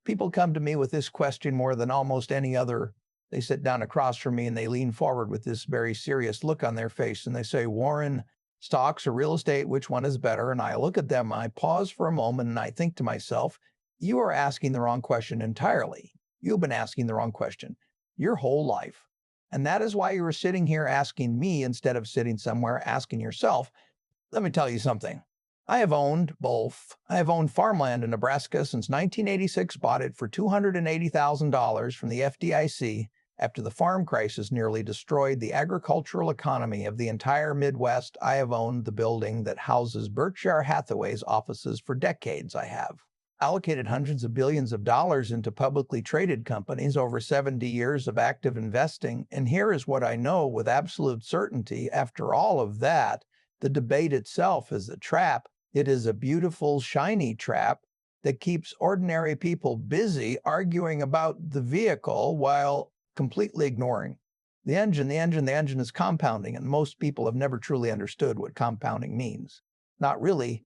People come to me with this question more than almost any other. They sit down across from me and they lean forward with this very serious look on their face and they say, Warren, stocks or real estate, which one is better? And I look at them, I pause for a moment and I think to myself, you are asking the wrong question entirely. You've been asking the wrong question your whole life. And that is why you are sitting here asking me instead of sitting somewhere asking yourself. Let me tell you something. I have owned both. I have owned farmland in Nebraska since 1986, bought it for $280,000 from the FDIC after the farm crisis nearly destroyed the agricultural economy of the entire Midwest. I have owned the building that houses Berkshire Hathaway's offices for decades. I have allocated hundreds of billions of dollars into publicly traded companies over 70 years of active investing. And here is what I know with absolute certainty. After all of that, the debate itself is a trap. It is a beautiful, shiny trap that keeps ordinary people busy arguing about the vehicle while completely ignoring the engine. The engine is compounding, and most people have never truly understood what compounding means. Not really.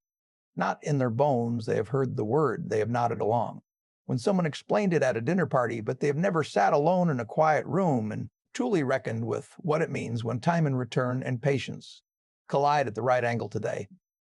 Not in their bones. They have heard the word. They have nodded along. When someone explained it at a dinner party, but they have never sat alone in a quiet room and truly reckoned with what it means when time and return and patience collide at the right angle today.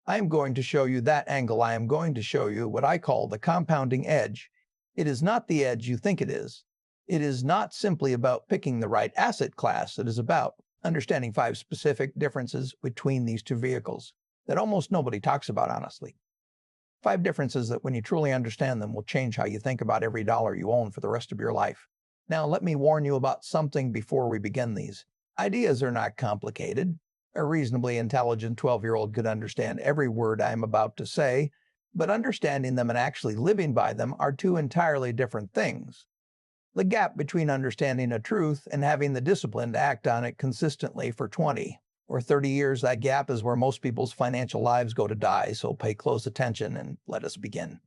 I am going to show you that angle. I am going to show you what I call the compounding edge. It is not the edge you think it is. It is not simply about picking the right asset class. It is about understanding 5 specific differences between these two vehicles that almost nobody talks about, honestly. 5 differences that when you truly understand them will change how you think about every dollar you own for the rest of your life. Now, let me warn you about something before we begin these. Ideas are not complicated. A reasonably intelligent 12-year-old could understand every word I am about to say, but understanding them and actually living by them are 2 entirely different things. The gap between understanding a truth and having the discipline to act on it consistently for 20 or 30 years, that gap is where most people's financial lives go to die, so pay close attention and let us begin.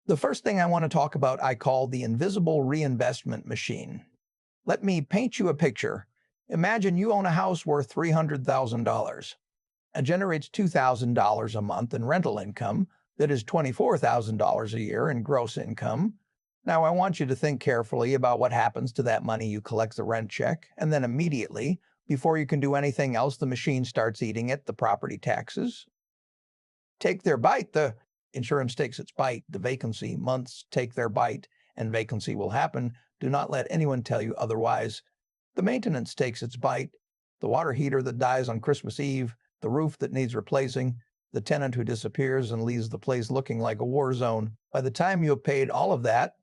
The first thing I want to talk about I call the invisible reinvestment machine. Let me paint you a picture. Imagine you own a house worth $300,000. It generates $2,000 a month in rental income. That is $24,000 a year in gross income. Now, I want you to think carefully about what happens to that money you collect the rent check, and then immediately, before you can do anything else, the machine starts eating it. The property taxes take their bite. The insurance takes its bite. The vacancy months take their bite, and vacancy will happen. Do not let anyone tell you otherwise. The maintenance takes its bite. The water heater that dies on Christmas Eve, the roof that needs replacing, the tenant who disappears and leaves the place looking like a war zone. By the time you have paid all of that,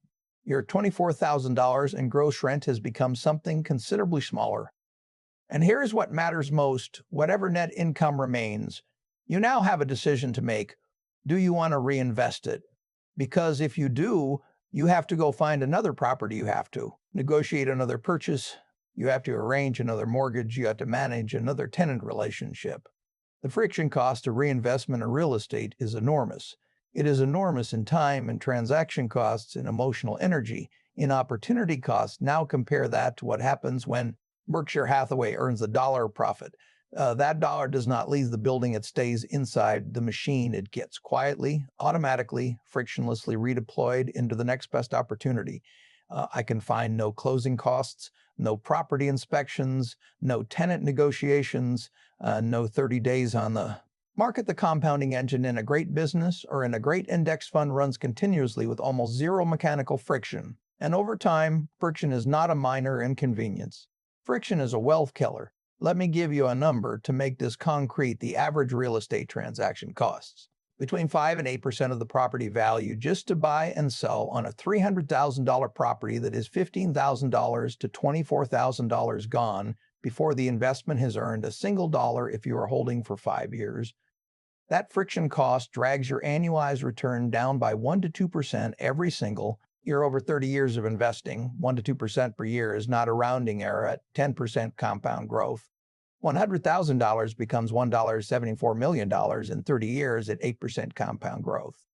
your $24,000 in gross rent has become something considerably smaller. And here's what matters most. Whatever net income remains, you now have a decision to make. Do you want to reinvest it? Because if you do, you have to go find another property. You have to negotiate another purchase. You have to arrange another mortgage. You have to manage another tenant relationship. The friction cost of reinvestment in real estate is enormous. It is enormous in time and transaction costs, in emotional energy, in opportunity costs. Now compare that to what happens when Berkshire Hathaway earns $1 profit. That dollar does not leave the building. It stays inside the machine. It gets quietly, automatically, frictionlessly redeployed into the next best opportunity. I can find no closing costs, no property inspections, no tenant negotiations, no 30 days on the market. The compounding engine in a great business or in a great index fund runs continuously with almost zero mechanical friction. And over time, friction is not a minor inconvenience. Friction is a wealth killer. Let me give you a number to make this concrete. The average real estate transaction costs between 5 and 8% of the property value just to buy and sell on a $300,000 property that is $15,000 to $24,000 gone before the investment has earned a single dollar if you are holding for 5 years. That friction cost drags your annualized return down by 1 to 2% every single year over 30 years of investing. 1 to 2% per year is not a rounding error at 10% compound growth. $100,000 becomes $1.74 million in 30 years at 8% compound growth.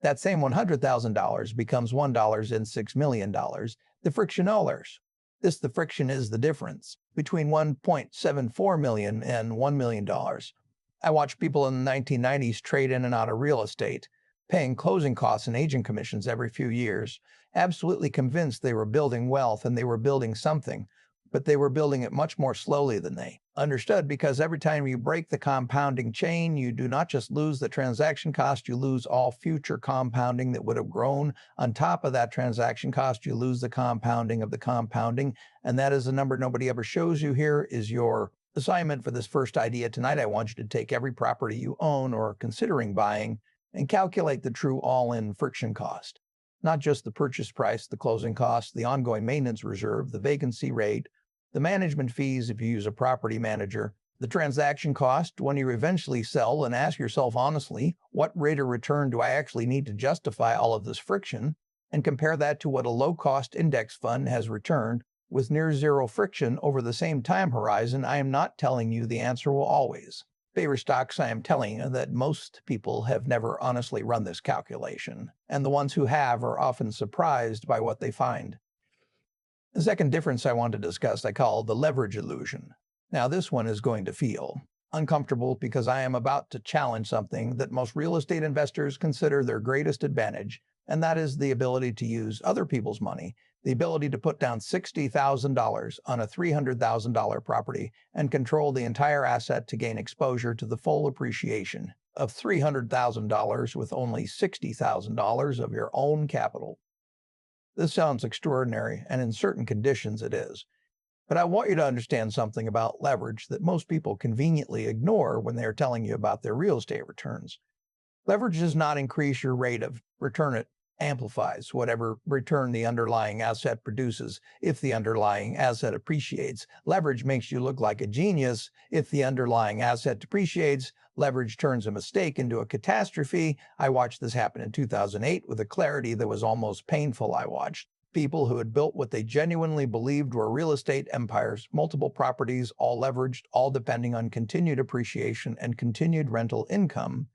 That same $100,000 becomes $1.06 million. The friction dollars. The friction is the difference between $1.74 million and $1 million. I watched people in the 1990s trade in and out of real estate, paying closing costs and agent commissions every few years, absolutely convinced they were building wealth and they were building something, but they were building it much more slowly than they understood, because every time you break the compounding chain, you do not just lose the transaction cost, you lose all future compounding that would have grown. On top of that transaction cost, you lose the compounding of the compounding, and that is the number nobody ever shows you. Here is your assignment for this first idea tonight. I want you to take every property you own or are considering buying and calculate the true all-in friction cost. Not just the purchase price, the closing cost, the ongoing maintenance reserve, the vacancy rate, the management fees if you use a property manager, the transaction cost when you eventually sell, and ask yourself honestly, what rate of return do I actually need to justify all of this friction? And compare that to what a low-cost index fund has returned with near zero friction over the same time horizon. I am not telling you the answer will always favor stocks. I am telling you that most people have never honestly run this calculation, and the ones who have are often surprised by what they find. The second difference I want to discuss I call the leverage illusion. Now, this one is going to feel uncomfortable because I am about to challenge something that most real estate investors consider their greatest advantage, and that is the ability to use other people's money, the ability to put down $60,000 on a $300,000 property and control the entire asset to gain exposure to the full appreciation of $300,000 with only $60,000 of your own capital. This sounds extraordinary, and in certain conditions it is. But I want you to understand something about leverage that most people conveniently ignore when they are telling you about their real estate returns. Leverage does not increase your rate of return. It amplifies whatever return the underlying asset produces if the underlying asset appreciates. Leverage makes you look like a genius if the underlying asset depreciates. Leverage turns a mistake into a catastrophe. I watched this happen in 2008 with a clarity that was almost painful. I watched people who had built what they genuinely believed were real estate empires, multiple properties, all leveraged, all depending on continued appreciation and continued rental income.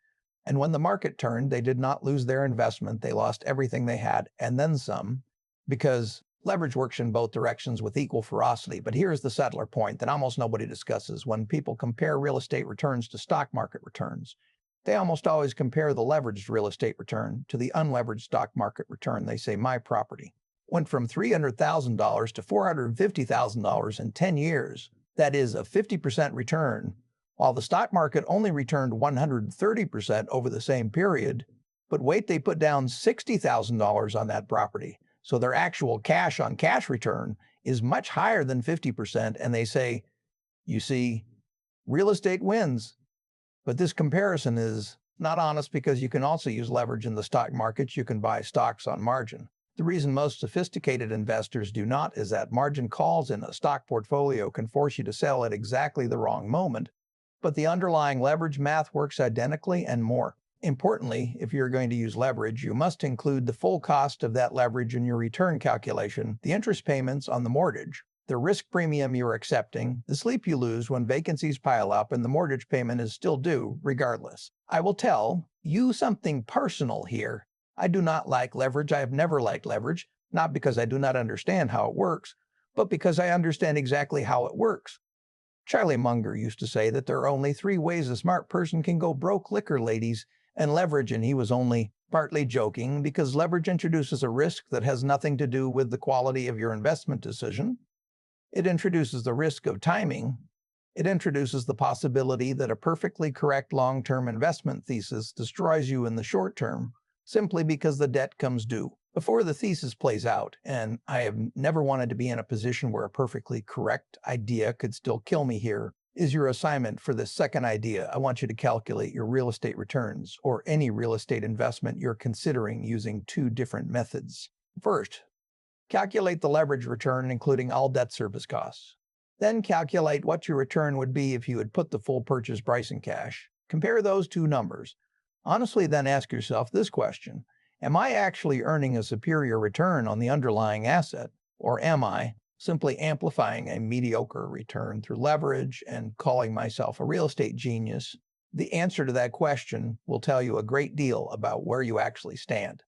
And when the market turned, they did not lose their investment. They lost everything they had and then some, because leverage works in both directions with equal ferocity. But here's the subtler point that almost nobody discusses. When people compare real estate returns to stock market returns, they almost always compare the leveraged real estate return to the unleveraged stock market return. They say, my property went from $300,000 to $450,000 in 10 years. That is a 50% return, while the stock market only returned 130% over the same period. But wait, they put down $60,000 on that property. So their actual cash on cash return is much higher than 50%. And they say, you see, real estate wins. But this comparison is not honest, because you can also use leverage in the stock markets. You can buy stocks on margin. The reason most sophisticated investors do not is that margin calls in a stock portfolio can force you to sell at exactly the wrong moment. But the underlying leverage math works identically and more. Importantly, if you're going to use leverage, you must include the full cost of that leverage in your return calculation, the interest payments on the mortgage, the risk premium you're accepting, the sleep you lose when vacancies pile up and the mortgage payment is still due regardless. I will tell you something personal here. I do not like leverage. I have never liked leverage, not because I do not understand how it works, but because I understand exactly how it works. Charlie Munger used to say that there are only 3 ways a smart person can go broke: liquor, ladies, and leverage, and he was only partly joking, because leverage introduces a risk that has nothing to do with the quality of your investment decision. It introduces the risk of timing. It introduces the possibility that a perfectly correct long-term investment thesis destroys you in the short term, simply because the debt comes due before the thesis plays out. And I have never wanted to be in a position where a perfectly correct idea could still kill me. Here is your assignment for this second idea. I want you to calculate your real estate returns, or any real estate investment you're considering, using 2 different methods. First, calculate the leverage return, including all debt service costs. Then calculate what your return would be if you had put the full purchase price in cash. Compare those 2 numbers. Honestly, then ask yourself this question: am I actually earning a superior return on the underlying asset, or am I simply amplifying a mediocre return through leverage and calling myself a real estate genius? The answer to that question will tell you a great deal about where you actually stand.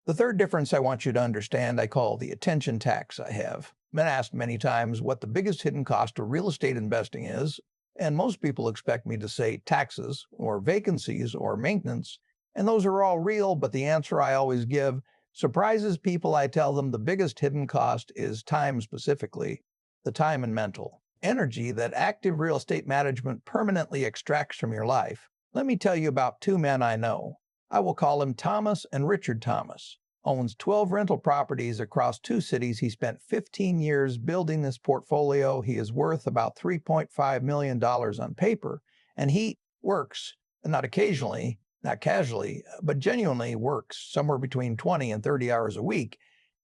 The third difference I want you to understand I call the attention tax. I have been asked many times what the biggest hidden cost of real estate investing is, And most people expect me to say taxes or vacancies or maintenance, and those are all real, but the answer I always give surprises people. I tell them the biggest hidden cost is time, specifically the time and mental energy that active real estate management permanently extracts from your life. Let me tell you about two men I know. I will call them Thomas and Richard Thomas. Owns 12 rental properties across 2 cities. He spent 15 years building this portfolio. He is worth about $3.5 million on paper, and he works, not occasionally, not casually, but genuinely works somewhere between 20 and 30 hours a week,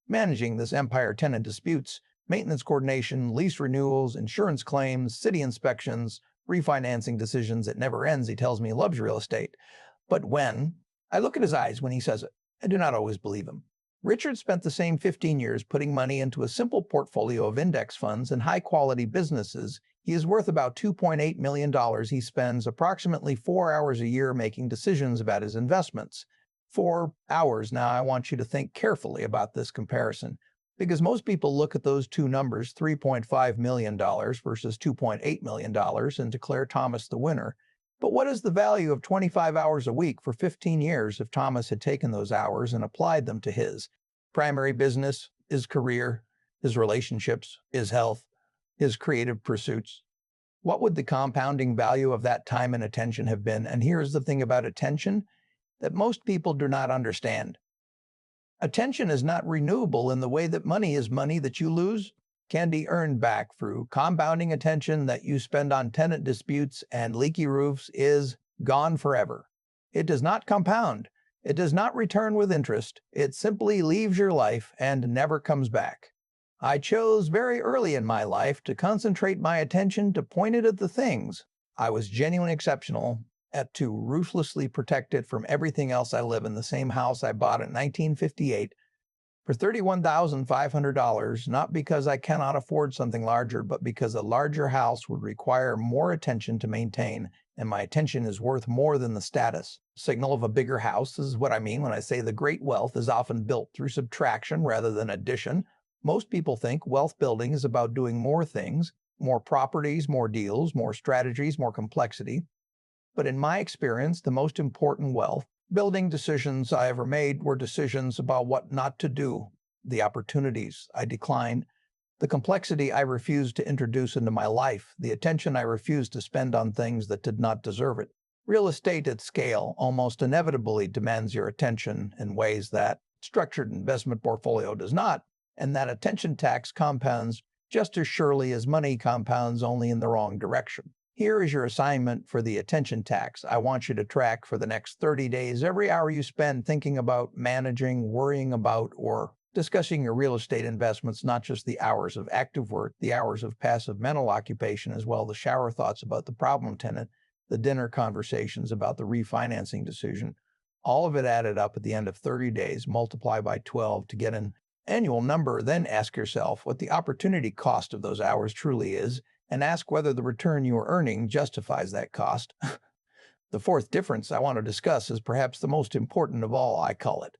managing this empire: tenant disputes, maintenance coordination, lease renewals, insurance claims, city inspections, refinancing decisions. It never ends. He tells me he loves real estate. But when I look at his eyes when he says it, I do not always believe him. Richard spent the same 15 years putting money into a simple portfolio of index funds and high-quality businesses. He is worth about $2.8 million. He spends approximately 4 hours a year making decisions about his investments. 4 hours. Now, I want you to think carefully about this comparison, because most people look at those two numbers, $3.5 million versus $2.8 million, and declare Thomas the winner. But what is the value of 25 hours a week for 15 years if Thomas had taken those hours and applied them to his primary business, his career, his relationships, his health, his creative pursuits? What would the compounding value of that time and attention have been? And here's the thing about attention that most people do not understand. Attention is not renewable in the way that money is. Money that you lose can be earned back through compounding. Attention that you spend on tenant disputes and leaky roofs is gone forever. It does not compound. It does not return with interest. It simply leaves your life and never comes back. I chose very early in my life to concentrate my attention, to point it at the things I was genuinely exceptional at, to ruthlessly protect it from everything else. I live in the same house I bought in 1958 for $31,500, not because I cannot afford something larger, but because a larger house would require more attention to maintain, and my attention is worth more than the status signal of a bigger house. This is what I mean when I say the great wealth is often built through subtraction rather than addition. Most people think wealth building is about doing more things, more properties, more deals, more strategies, more complexity. But in my experience, the most important wealth building decisions I ever made were decisions about what not to do, the opportunities I declined, the complexity I refused to introduce into my life, the attention I refused to spend on things that did not deserve it. Real estate at scale almost inevitably demands your attention in ways that structured investment portfolio does not, and that attention tax compounds just as surely as money compounds, only in the wrong direction. Here is your assignment for the attention tax. I want you to track for the next 30 days every hour you spend thinking about, managing, worrying about, or discussing your real estate investments, not just the hours of active work, the hours of passive mental occupation as well, the shower thoughts about the problem tenant, the dinner conversations about the refinancing decision. All of it added up at the end of 30 days, multiply by 12 to get an annual number. Then ask yourself what the opportunity cost of those hours truly is, and ask whether the return you are earning justifies that cost. The fourth difference I want to discuss is perhaps the most important of all. I call it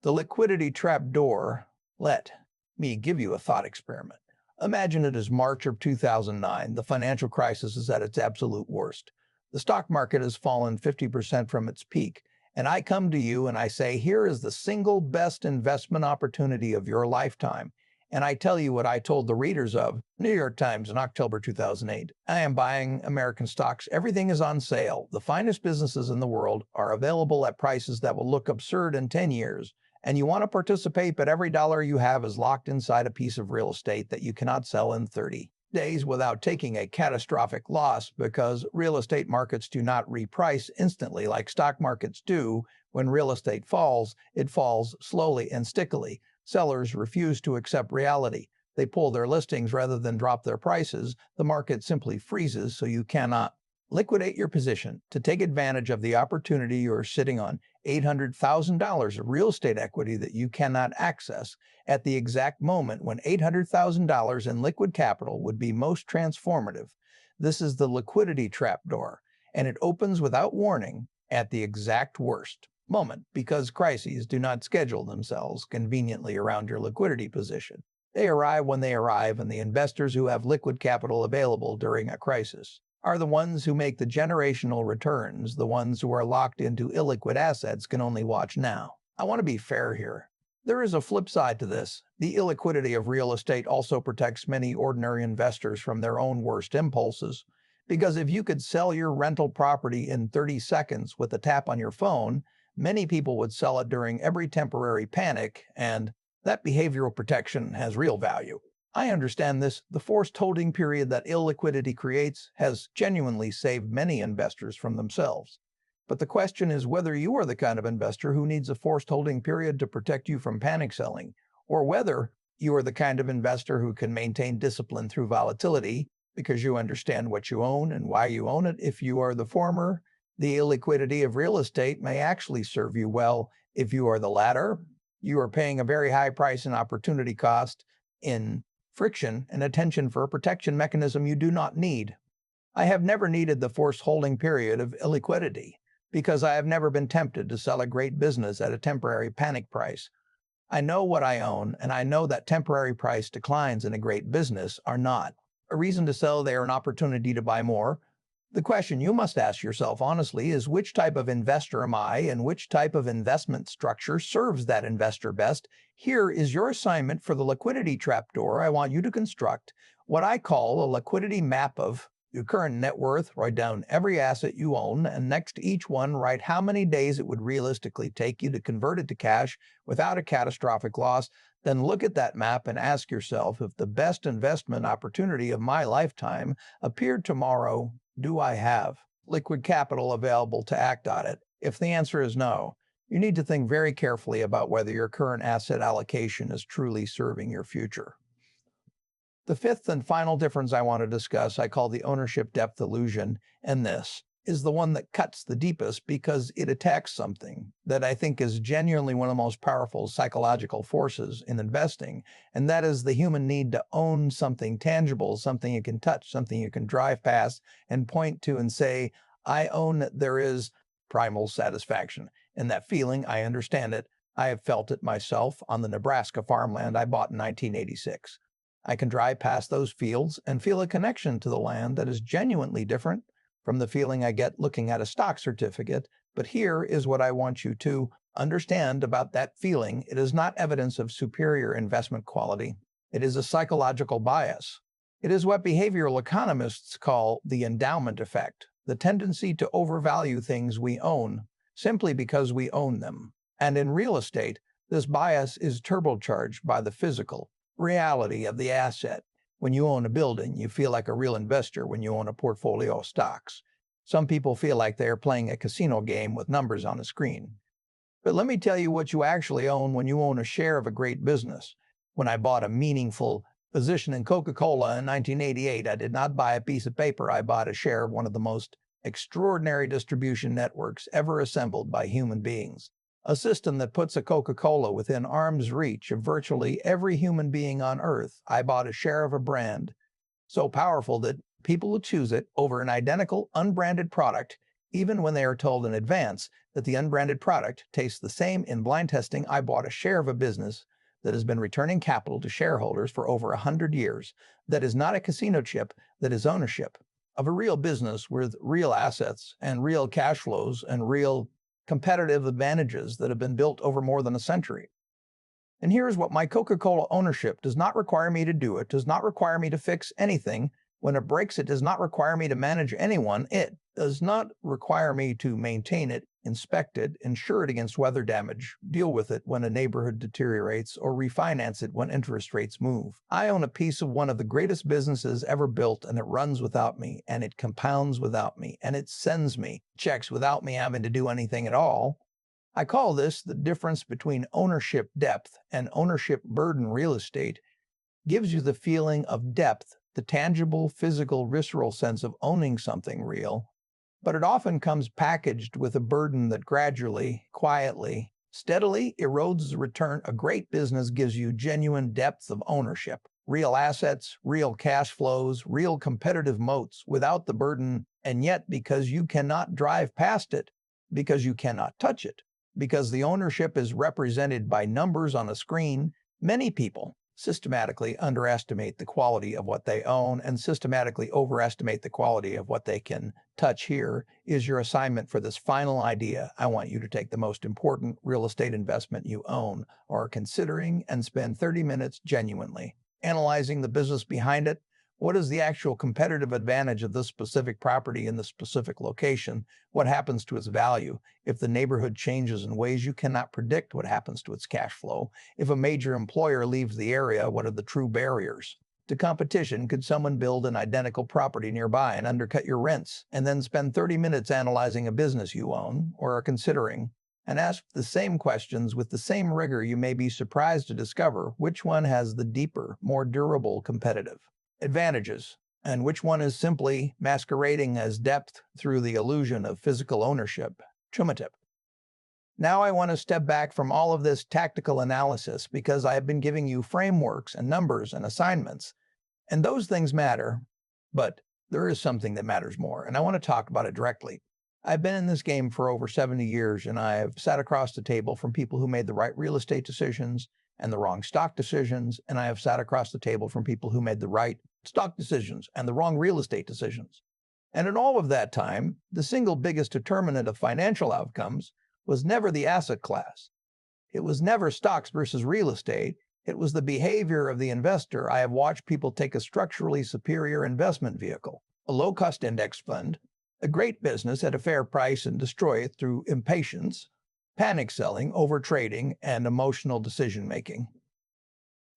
the liquidity trapdoor. Let me give you a thought experiment. Imagine it is March of 2009. The financial crisis is at its absolute worst. The stock market has fallen 50% from its peak, and I come to you and I say, here is the single best investment opportunity of your lifetime. And I tell you what I told the readers of New York Times in October 2008. I am buying American stocks. Everything is on sale. The finest businesses in the world are available at prices that will look absurd in 10 years. And you want to participate, but every dollar you have is locked inside a piece of real estate that you cannot sell in 30 days without taking a catastrophic loss, because real estate markets do not reprice instantly like stock markets do. When real estate falls, it falls slowly and stickily. Sellers refuse to accept reality. They pull their listings rather than drop their prices. The market simply freezes, so you cannot liquidate your position to take advantage of the opportunity. You are sitting on $800,000 of real estate equity that you cannot access at the exact moment when $800,000 in liquid capital would be most transformative. This is the liquidity trapdoor, and it opens without warning at the exact worst moment, because crises do not schedule themselves conveniently around your liquidity position. They arrive when they arrive, and the investors who have liquid capital available during a crisis are the ones who make the generational returns. The ones who are locked into illiquid assets can only watch now. I want to be fair here. There is a flip side to this. The illiquidity of real estate also protects many ordinary investors from their own worst impulses. Because if you could sell your rental property in 30 seconds with a tap on your phone, many people would sell it during every temporary panic, and that behavioral protection has real value. I understand this. The forced holding period that illiquidity creates has genuinely saved many investors from themselves. But the question is whether you are the kind of investor who needs a forced holding period to protect you from panic selling, or whether you are the kind of investor who can maintain discipline through volatility because you understand what you own and why you own it. If you are the former, the illiquidity of real estate may actually serve you well. If you are the latter, you are paying a very high price and opportunity cost in friction and attention for a protection mechanism you do not need. I have never needed the forced holding period of illiquidity because I have never been tempted to sell a great business at a temporary panic price. I know what I own, and I know that temporary price declines in a great business are not a reason to sell. They are an opportunity to buy more. The question you must ask yourself honestly is, which type of investor am I, and which type of investment structure serves that investor best? Here is your assignment for the liquidity trapdoor. I want you to construct what I call a liquidity map of your current net worth. Write down every asset you own, and next to each one, write how many days it would realistically take you to convert it to cash without a catastrophic loss. Then look at that map and ask yourself, if the best investment opportunity of my lifetime appeared tomorrow, do I have liquid capital available to act on it? If the answer is no, you need to think very carefully about whether your current asset allocation is truly serving your future. The fifth and final difference I want to discuss, I call the ownership depth illusion, and this is the one that cuts the deepest because it attacks something that I think is genuinely one of the most powerful psychological forces in investing, and that is the human need to own something tangible, something you can touch, something you can drive past and point to and say, I own it. There is primal satisfaction in that feeling. I understand it. I have felt it myself on the Nebraska farmland I bought in 1986. I can drive past those fields and feel a connection to the land that is genuinely different from the feeling I get looking at a stock certificate. But here is what I want you to understand about that feeling. It is not evidence of superior investment quality. It is a psychological bias. It is what behavioral economists call the endowment effect, the tendency to overvalue things we own simply because we own them. And in real estate, this bias is turbocharged by the physical reality of the asset. When you own a building, you feel like a real investor when you own a portfolio of stocks. Some people feel like they are playing a casino game with numbers on a screen. But let me tell you what you actually own when you own a share of a great business. When I bought a meaningful position in Coca-Cola in 1988, I did not buy a piece of paper. I bought a share of one of the most extraordinary distribution networks ever assembled by human beings. A system that puts a Coca-Cola within arm's reach of virtually every human being on Earth. I bought a share of a brand so powerful that people will choose it over an identical unbranded product, even when they are told in advance that the unbranded product tastes the same. In blind testing, I bought a share of a business that has been returning capital to shareholders for over 100 years. That is not a casino chip, that is ownership of a real business with real assets and real cash flows and real competitive advantages that have been built over more than a century. And here's what my Coca-Cola ownership does not require me to do. It does not require me to fix anything. When it breaks, it does not require me to manage anyone. It does not require me to maintain it, inspect it, insure it against weather damage, deal with it when a neighborhood deteriorates, or refinance it when interest rates move. I own a piece of one of the greatest businesses ever built, and it runs without me, and it compounds without me, and it sends me checks without me having to do anything at all. I call this the difference between ownership depth and ownership burden. Real estate gives you the feeling of depth, the tangible, physical, visceral sense of owning something real, but it often comes packaged with a burden that gradually, quietly, steadily erodes the return. A great business gives you genuine depth of ownership, real assets, real cash flows, real competitive moats without the burden, and yet because you cannot drive past it, because you cannot touch it, because the ownership is represented by numbers on a screen, many people systematically underestimate the quality of what they own and systematically overestimate the quality of what they can touch. Here is your assignment for this final idea. I want you to take the most important real estate investment you own or are considering and spend 30 minutes genuinely analyzing the business behind it. What is the actual competitive advantage of this specific property in the specific location? What happens to its value? If the neighborhood changes in ways you cannot predict, what happens to its cash flow? If a major employer leaves the area, what are the true barriers to competition? Could someone build an identical property nearby and undercut your rents, and then spend 30 minutes analyzing a business you own or are considering? And ask the same questions with the same rigor. You may be surprised to discover which one has the deeper, more durable competitive advantages, and which one is simply masquerading as depth through the illusion of physical ownership. Tip. Now I want to step back from all of this tactical analysis because I have been giving you frameworks and numbers and assignments, and those things matter, but there is something that matters more, and I want to talk about it directly. I've been in this game for over 70 years, and I have sat across the table from people who made the right real estate decisions and the wrong stock decisions, and I have sat across the table from people who made the right stock decisions and the wrong real estate decisions. And in all of that time, the single biggest determinant of financial outcomes was never the asset class. It was never stocks versus real estate. It was the behavior of the investor. I have watched people take a structurally superior investment vehicle, a low-cost index fund, a great business at a fair price, and destroy it through impatience, panic selling, overtrading, and emotional decision-making.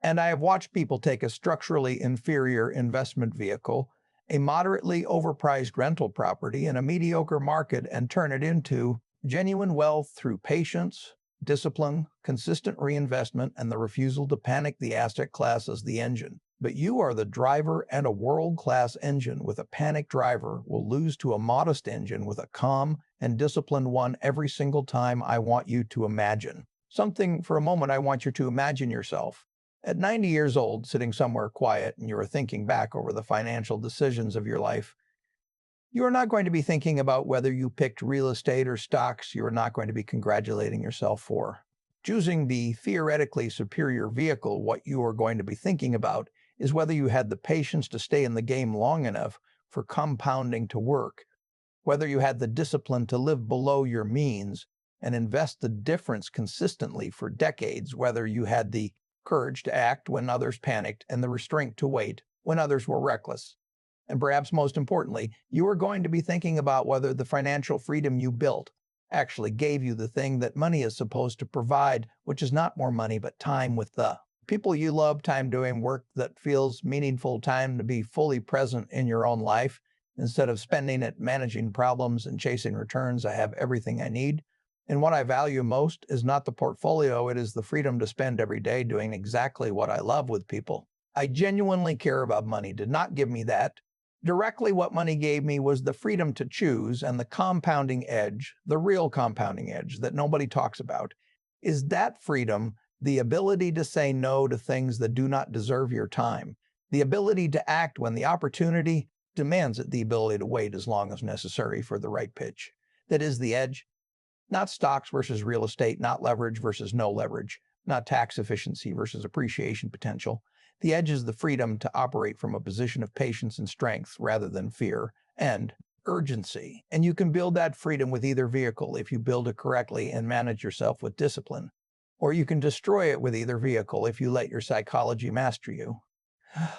And I have watched people take a structurally inferior investment vehicle, a moderately overpriced rental property in a mediocre market, and turn it into genuine wealth through patience, discipline, consistent reinvestment, and the refusal to panic the asset class as the engine. But you are the driver, and a world-class engine with a panicked driver will lose to a modest engine with a calm and disciplined one every single time. I want you to imagine something for a moment. I want you to imagine yourself at 90 years old, sitting somewhere quiet, and you are thinking back over the financial decisions of your life. You are not going to be thinking about whether you picked real estate or stocks. You are not going to be congratulating yourself for choosing the theoretically superior vehicle. What you are going to be thinking about is whether you had the patience to stay in the game long enough for compounding to work, whether you had the discipline to live below your means and invest the difference consistently for decades, whether you had the courage to act when others panicked and the restraint to wait when others were reckless. And perhaps most importantly, you are going to be thinking about whether the financial freedom you built actually gave you the thing that money is supposed to provide, which is not more money, but time with the people you love, time doing work that feels meaningful, time to be fully present in your own life instead of spending it managing problems and chasing returns. I have everything I need. And what I value most is not the portfolio, it is the freedom to spend every day doing exactly what I love with people. I genuinely care about money. Did not give me that. Directly what money gave me was the freedom to choose, and the compounding edge, the real compounding edge that nobody talks about, is that freedom, the ability to say no to things that do not deserve your time, the ability to act when the opportunity demands it, the ability to wait as long as necessary for the right pitch. That is the edge. Not stocks versus real estate, not leverage versus no leverage, not tax efficiency versus appreciation potential. The edge is the freedom to operate from a position of patience and strength rather than fear and urgency. And you can build that freedom with either vehicle if you build it correctly and manage yourself with discipline. Or you can destroy it with either vehicle if you let your psychology master you.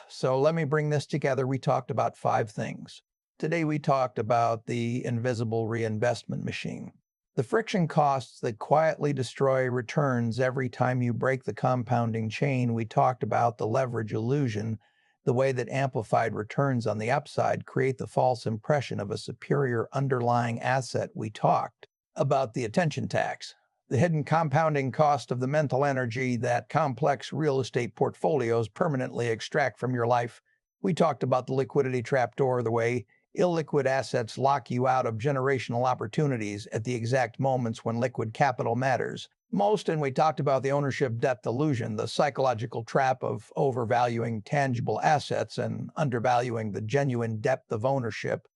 So let me bring this together. We talked about 5 things. Today we talked about the invisible reinvestment machine. The friction costs that quietly destroy returns every time you break the compounding chain. We talked about the leverage illusion, the way that amplified returns on the upside create the false impression of a superior underlying asset. We talked about the attention tax, the hidden compounding cost of the mental energy that complex real estate portfolios permanently extract from your life. We talked about the liquidity trapdoor, the way illiquid assets lock you out of generational opportunities at the exact moments when liquid capital matters most. And we talked about the ownership depth illusion, the psychological trap of overvaluing tangible assets and undervaluing the genuine depth of ownership.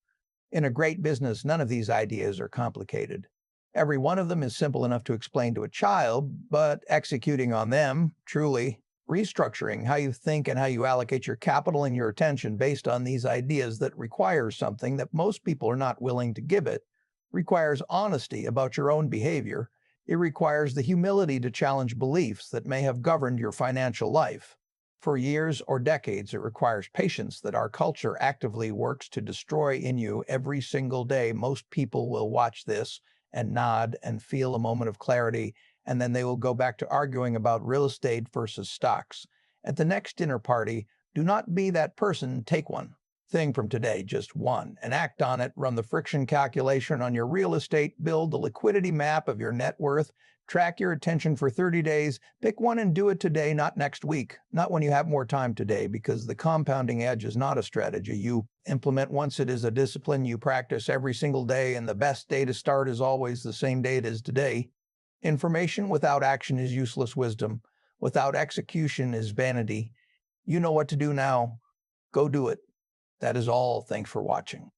In a great business, none of these ideas are complicated. Every one of them is simple enough to explain to a child, but executing on them truly restructuring how you think and how you allocate your capital and your attention based on these ideas that requires something that most people are not willing to give it, requires honesty about your own behavior. It requires the humility to challenge beliefs that may have governed your financial life. For years or decades, it requires patience that our culture actively works to destroy in you every single day. Most people will watch this and nod and feel a moment of clarity, and then they will go back to arguing about real estate versus stocks. At the next dinner party, do not be that person, take one thing from today, just one, and act on it. Run the friction calculation on your real estate, build the liquidity map of your net worth, track your attention for 30 days, pick one and do it today, not next week, not when you have more time today, because the compounding edge is not a strategy you implement once. It is a discipline you practice every single day, and the best day to start is always the same day it is today. Information without action is useless wisdom. Without execution is vanity. You know what to do now. Go do it. That is all. Thanks for watching.